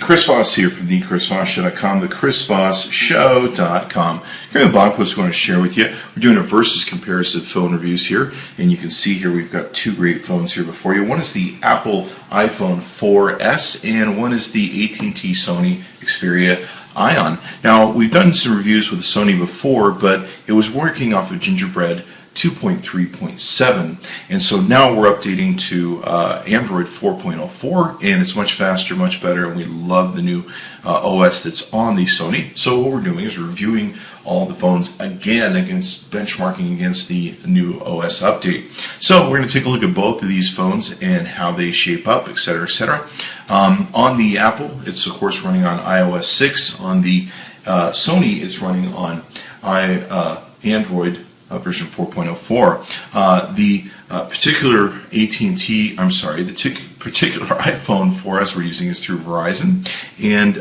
Chris Voss here from thechrisvossshow.com, thechrisvossshow.com. Here in the blog post we want to share with you. We're doing a versus comparison phone reviews here, and you can see here we've got two great phones here before you. One is the Apple iPhone 4S, and one is the AT&T Sony Xperia Ion. Now, we've done some reviews with the Sony before, but it was working off of Gingerbread 2.3.7, and so now we're updating to Android 4.04, and it's much faster, much better, and we love the new OS that's on the Sony. So what we're doing is reviewing all the phones again, against benchmarking against the new OS update. So we're going to take a look at both of these phones and how they shape up, etc., etc. On the Apple, it's of course running on iOS 6. On the Sony, it's running on Android version 4.04. The particular particular iPhone 4S we're using is through Verizon, and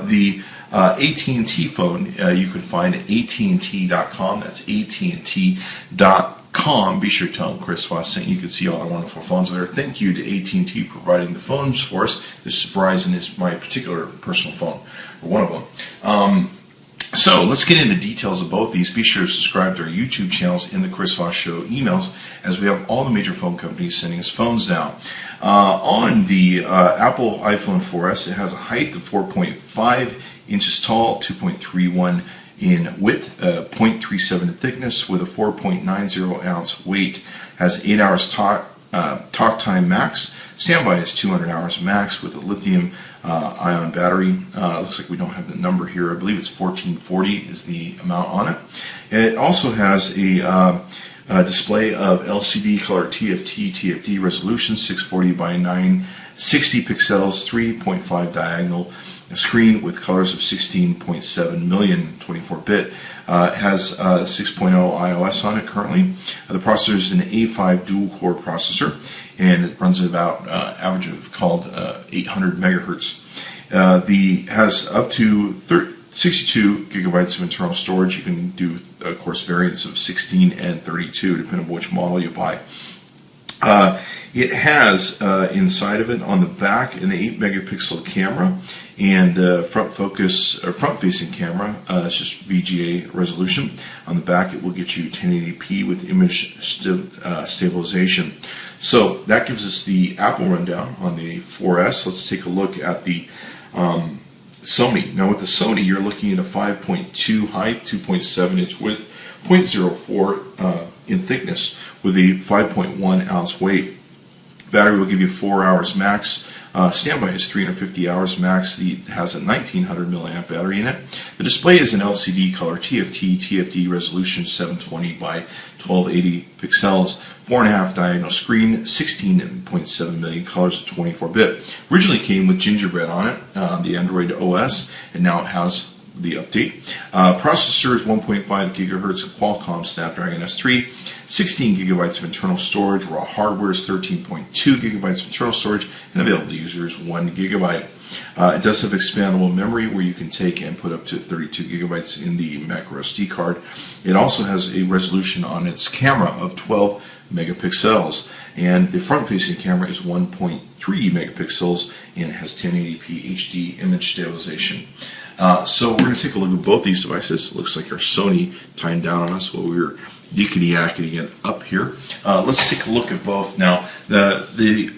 the AT&T phone you can find at AT&T.com. That's AT&T.com. Be sure to tell them Chris Voss sent you. You can see all our wonderful phones there. Thank you to AT&T for providing the phones for us. This Verizon is my particular personal phone, or one of them. So let's get into details of both these. Be sure to subscribe to our YouTube channels and the Chris Voss Show emails, as we have all the major phone companies sending us phones now. On the Apple iPhone 4S, it has a height of 4.5 inches tall, 2.31 in width, 0.37 in thickness, with a 4.90 ounce weight. Has 8 hours talk time max. Standby is 200 hours max with a lithium ion battery. Looks like we don't have the number here. I believe it's 1440 is the amount on it. It also has a display of LCD color TFT resolution, 640 by 960 pixels, 3.5 diagonal screen with colors of 16.7 million 24-bit. It has 6.0 iOS on it currently. The processor is an A5 dual-core processor, and it runs at about average of called 800 megahertz. Has up to 62 gigabytes of internal storage. You can do, of course, variants of 16 and 32, depending on which model you buy. It has inside of it on the back an 8 megapixel camera and front-facing camera. It's just VGA resolution. On the back, it will get you 1080p with image stabilization. So that gives us the Apple rundown on the 4S. Let's take a look at the Sony. Now with the Sony, you're looking at a 5.2 height, 2.7 inch width, 0.04 in thickness, with a 5.1 ounce weight. Battery will give you 4 hours max. Standby is 350 hours max. It has a 1900 milliamp battery in it. The display is an LCD color TFT resolution, 720 by 1280 pixels, 4.5 diagonal screen, 16.7 million colors of 24-bit. Originally came with Gingerbread on it, the Android OS, and now it has the update. Processor is 1.5 gigahertz Qualcomm Snapdragon S3, 16 gigabytes of internal storage. Raw hardware is 13.2 gigabytes of internal storage, and available to users 1 gigabyte. It does have expandable memory where you can take and put up to 32 gigabytes in the micro SD card. It also has a resolution on its camera of 12 megapixels, and the front-facing camera is 1.3 megapixels and has 1080p HD image stabilization. So we're going to take a look at both these devices. It looks like our Sony timed down on us while we were yakety-yakking it up here. Let's take a look at both. Now, the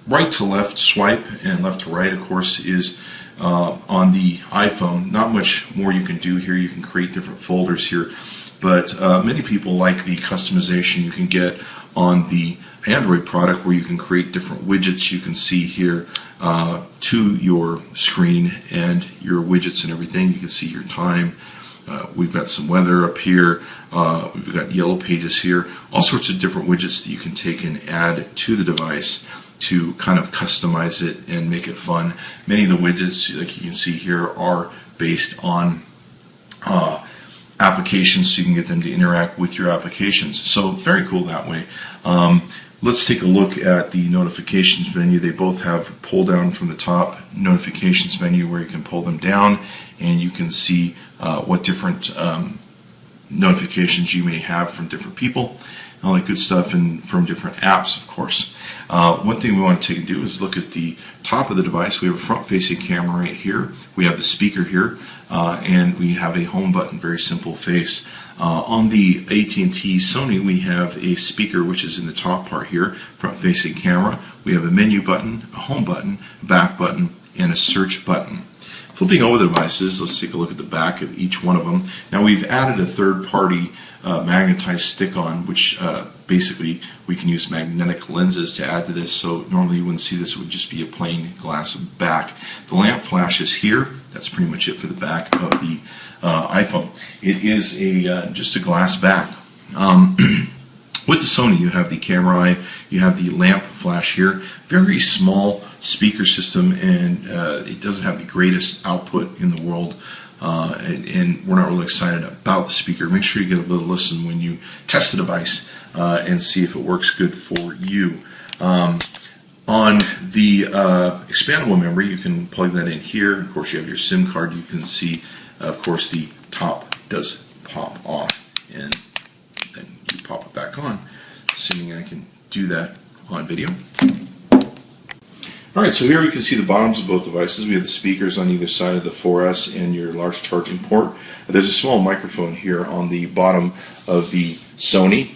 right to left swipe and left to right, of course, is on the iPhone. Not much more you can do here. You can create different folders here, but many people like the customization you can get on the Android product, where you can create different widgets. You can see here to your screen and your widgets and everything. You can see your time. We've got some weather up here. We've got yellow pages here. All sorts of different widgets that you can take and add to the device to kind of customize it and make it fun. Many of the widgets, like you can see here, are based on applications, so you can get them to interact with your applications. So very cool that way. Let's take a look at the notifications menu. They both have pull down from the top notifications menu where you can pull them down, and you can see what different notifications you may have from different people, all that good stuff, and from different apps, of course. One thing we want to take and do is look at the top of the device. We have a front-facing camera right here. We have the speaker here, and we have a home button, very simple face. On the AT&T Sony, we have a speaker which is in the top part here, front-facing camera. We have a menu button, a home button, a back button, and a search button. Flipping over the devices, let's take a look at the back of each one of them. Now we've added a third-party magnetized stick-on, which basically we can use magnetic lenses to add to this, so normally you wouldn't see this. It would just be a plain glass back. The lamp flash is here. That's pretty much it for the back of the iPhone. It is just a glass back. With the Sony, you have the camera eye, you have the lamp flash here. Very small speaker system, and it doesn't have the greatest output in the world. And we're not really excited about the speaker. Make sure you get a little listen when you test the device and see if it works good for you. On the expandable memory, you can plug that in here. Of course, you have your SIM card. You can see, of course, the top does pop off, and then you pop it back on, assuming I can do that on video. Alright, so here we can see the bottoms of both devices. We have the speakers on either side of the 4S and your large charging port. There's a small microphone here on the bottom of the Sony.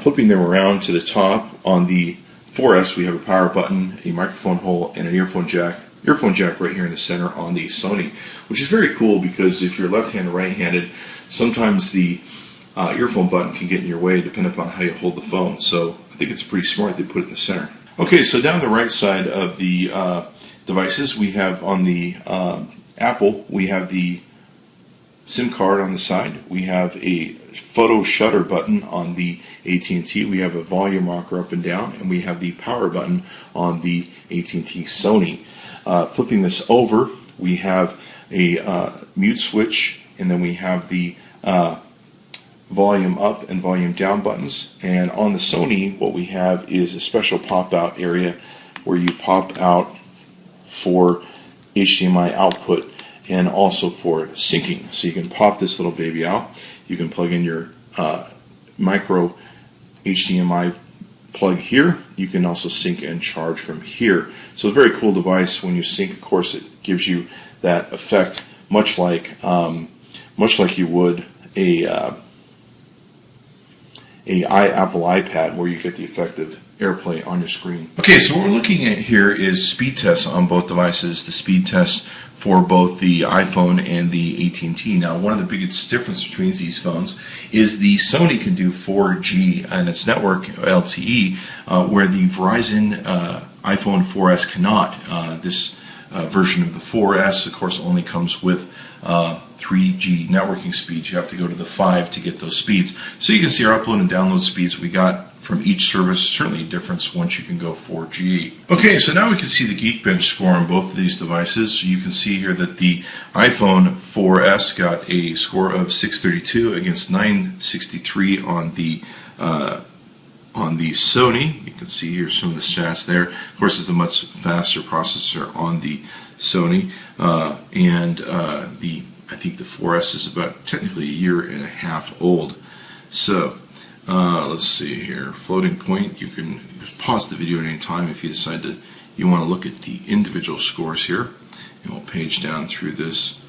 Flipping them around to the top, on the 4S we have a power button, a microphone hole, and an earphone jack right here in the center on the Sony, which is very cool because if you're left-handed or right-handed, sometimes the earphone button can get in your way depending upon how you hold the phone. So I think it's pretty smart they put it in the center. Okay, so down the right side of the devices, we have on the Apple, we have the SIM card on the side. We have a photo shutter button on the AT&T. We have a volume rocker up and down, and we have the power button on the AT&T Sony. Flipping this over, we have a mute switch, and then we have the volume up and volume down buttons. And on the Sony, what we have is a special pop out area where you pop out for HDMI output and also for syncing. So you can pop this little baby out. You can plug in your micro HDMI plug here. You can also sync and charge from here. So a very cool device. When you sync, of course, it gives you that effect, much like you would a Apple iPad, where you get the effect of AirPlay on your screen. Okay, so what we're looking at here is speed tests on both devices, the speed test for both the iPhone and the AT&T. Now, one of the biggest differences between these phones is the Sony can do 4G and its network LTE, where the Verizon iPhone 4S cannot. This version of the 4S, of course, only comes with 3G networking speeds. You have to go to the 5 to get those speeds. So you can see our upload and download speeds we got from each service. Certainly a difference once you can go 4G. Okay, so now we can see the Geekbench score on both of these devices. You can see here that the iPhone 4S got a score of 632 against 963 on the Sony. You can see here some of the stats there. Of course, it's a much faster processor on the Sony, I think the 4S is about technically a year and a half old. So let's see here. Floating point. You can pause the video at any time if you decide you want to look at the individual scores here, and we'll page down through this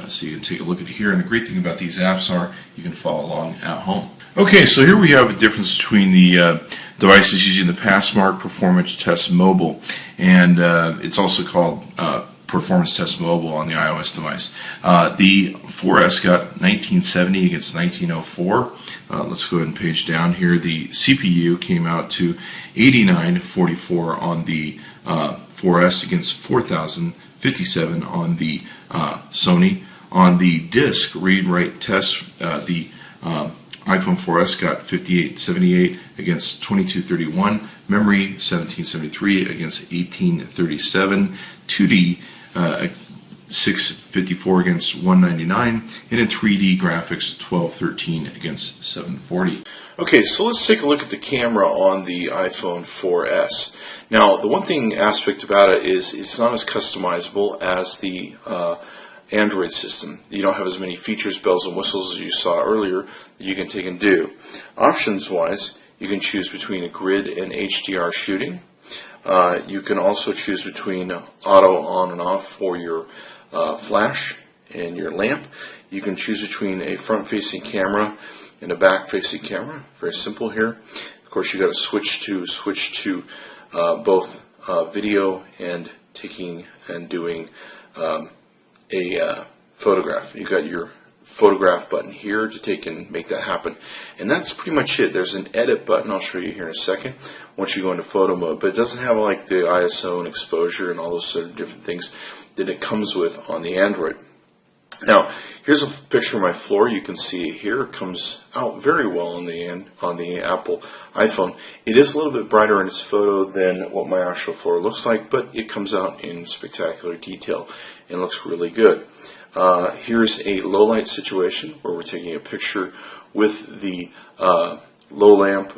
so you can take a look at it here. And the great thing about these apps are you can follow along at home. Okay, so here we have a difference between the devices using the Passmark Performance Test Mobile, and it's also called Performance Test Mobile on the iOS device. The 4S got 1970 against 1904. Let's go ahead and page down here. The CPU came out to 8944 on the 4S against 4057 on the Sony. On the disk read-write test, the iPhone 4S got 5878 against 2231. Memory 1773 against 1837. 2D 654 against 199, and in 3D graphics 1213 against 740. Okay, so let's take a look at the camera on the iPhone 4S. Now, the one thing aspect about it is it's not as customizable as the Android system. You don't have as many features, bells and whistles as you saw earlier that you can take and do. Options wise, you can choose between a grid and HDR shooting. You can also choose between auto on and off for your flash and your lamp. You can choose between a front-facing camera and a back-facing camera. Very simple here. Of course, you got to switch to both video and taking and doing a photograph. You got your photograph button here to take and make that happen, and that's pretty much it. There's an edit button I'll show you here in a second once you go into photo mode, but it doesn't have like the ISO and exposure and all those sort of different things that it comes with on the Android. Now, here's a picture of my floor. You can see it here. It comes out very well on the Apple iPhone. It is a little bit brighter in its photo than what my actual floor looks like, but it comes out in spectacular detail and looks really good. Here's a low light situation where we're taking a picture with the low lamp.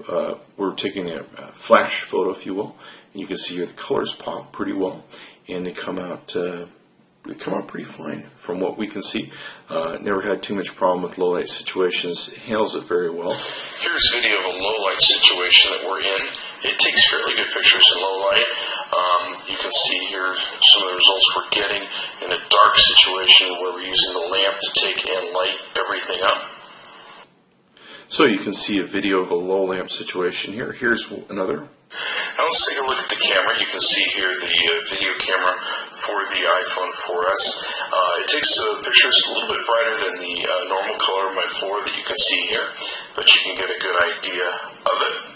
We're taking a flash photo, if you will, and you can see here the colors pop pretty well, and they come out pretty fine from what we can see. Never had too much problem with low light situations. It handles it very well. Here's video of a low light situation that we're in. It takes fairly good pictures in low light. You can see here some of the results we're getting in a dark situation where we're using the lamp to take and light everything up. So you can see a video of a low lamp situation here. Here's another. Now let's take a look at the camera. You can see here the video camera for the iPhone 4S. It takes pictures a little bit brighter than the normal color of my floor that you can see here, but you can get a good idea of it.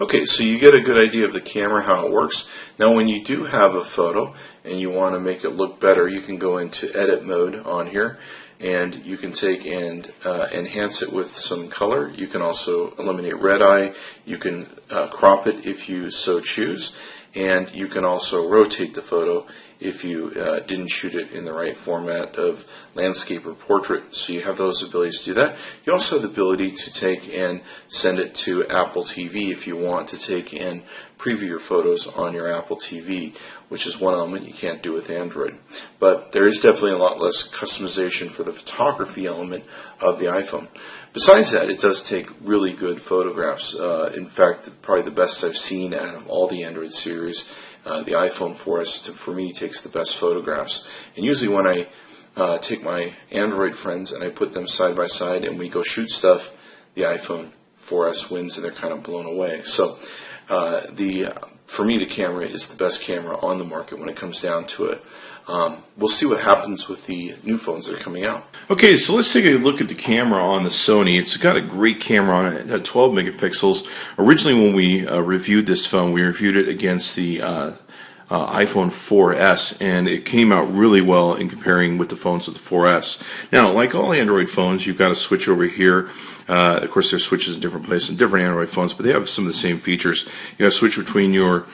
Okay, so you get a good idea of the camera, how it works. Now when you do have a photo and you want to make it look better, you can go into edit mode on here, and you can take and enhance it with some color. You can also eliminate red eye. You can crop it if you so choose, and you can also rotate the photo if you didn't shoot it in the right format of landscape or portrait. So you have those abilities to do that. You also have the ability to take and send it to Apple TV if you want to take and preview your photos on your Apple TV, which is one element you can't do with Android. But there is definitely a lot less customization for the photography element of the iPhone. Besides that, it does take really good photographs. In fact, probably the best I've seen out of all the Android series. The iPhone 4S, for me, takes the best photographs. And usually when I take my Android friends and I put them side by side and we go shoot stuff, the iPhone 4S wins and they're kind of blown away. So for me, the camera is the best camera on the market when it comes down to it. We'll see what happens with the new phones that are coming out. Okay, so let's take a look at the camera on the Sony. It's got a great camera on it. It had 12 megapixels. Originally, when we reviewed this phone, we reviewed it against the iPhone 4S, and it came out really well in comparing with the phones with the 4S. Now, like all Android phones, you've got to switch over here. Of course, there's switches in different places in different Android phones, but they have some of the same features. You got to switch between your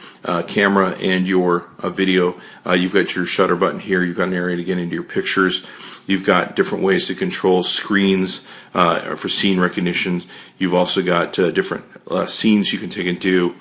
camera and your video. You've got your shutter button here. You've got an area to get into your pictures. You've got different ways to control screens for scene recognition. You've also got different scenes you can take and do.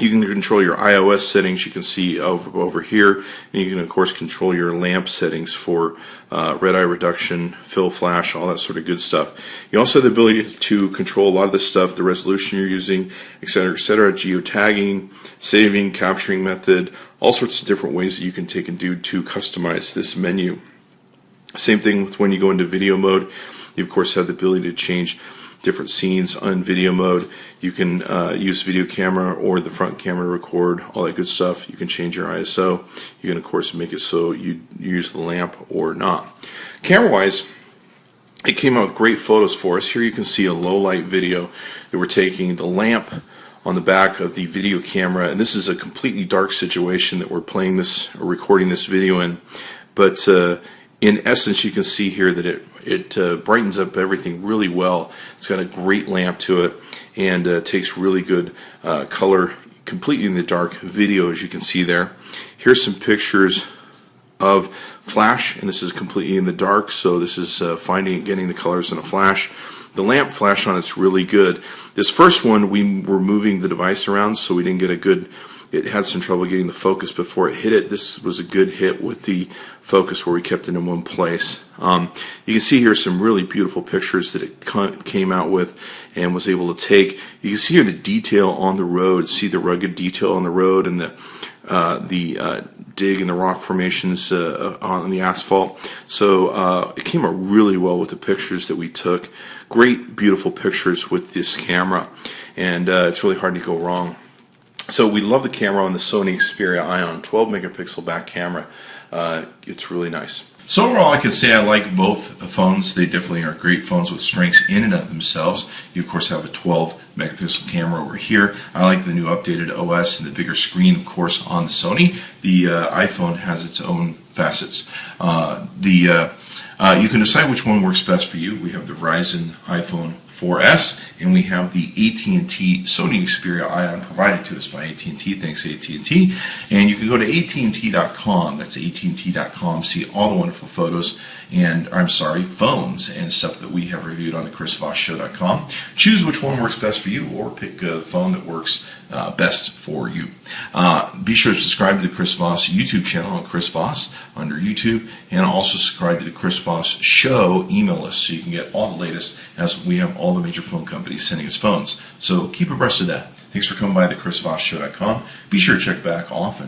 You can control your iOS settings. You can see over here, and you can of course control your lamp settings for red eye reduction, fill flash, all that sort of good stuff. You also have the ability to control a lot of this stuff, the resolution you're using, etc., etc., geotagging, saving, capturing method, all sorts of different ways that you can take and do to customize this menu. Same thing with when you go into video mode. You of course have the ability to change different scenes on video mode. You can use video camera or the front camera to record, all that good stuff. You can change your ISO. You can of course make it so you use the lamp or not. Camera wise, it came out with great photos for us. Here you can see a low light video that we're taking the lamp on the back of the video camera, and this is a completely dark situation that we're playing this or recording this video in, but in essence you can see here that it brightens up everything really well. It's got a great lamp to it, and takes really good color completely in the dark video, as you can see there. Here's some pictures of flash, and this is completely in the dark, so this is finding and getting the colors in a flash. The lamp flash on it's really good. This first one, we were moving the device around, so we didn't get a good it had some trouble getting the focus before it hit it. This was a good hit with the focus where we kept it in one place. You can see here some really beautiful pictures that it came out with and was able to take. You can see here the detail on the road, see the rugged detail on the road and the dig and the rock formations on the asphalt. So it came out really well with the pictures that we took. Great, beautiful pictures with this camera, and it's really hard to go wrong. So we love the camera on the Sony Xperia Ion, 12 megapixel back camera. It's really nice. So overall, I can say I like both phones. They definitely are great phones with strengths in and of themselves. You, of course, have a 12 megapixel camera over here. I like the new updated OS and the bigger screen, of course, on the Sony. The iPhone has its own facets. You can decide which one works best for you. We have the Verizon iPhone 4S, and we have the AT&T Sony Xperia Ion provided to us by AT&T. Thanks, AT&T. And you can go to AT&T.com. That's AT&T.com. See all the wonderful photos and, phones and stuff that we have reviewed on the ChrisVossShow.com. Choose which one works best for you, or pick the phone that works best for you. Be sure to subscribe to the Chris Voss YouTube channel on Chris Voss under YouTube, and also subscribe to the Chris Voss Show email list so you can get all the latest, as we have all the major phone companies sending us phones. So keep abreast of that. Thanks for coming by the ChrisVossShow.com. Be sure to check back often.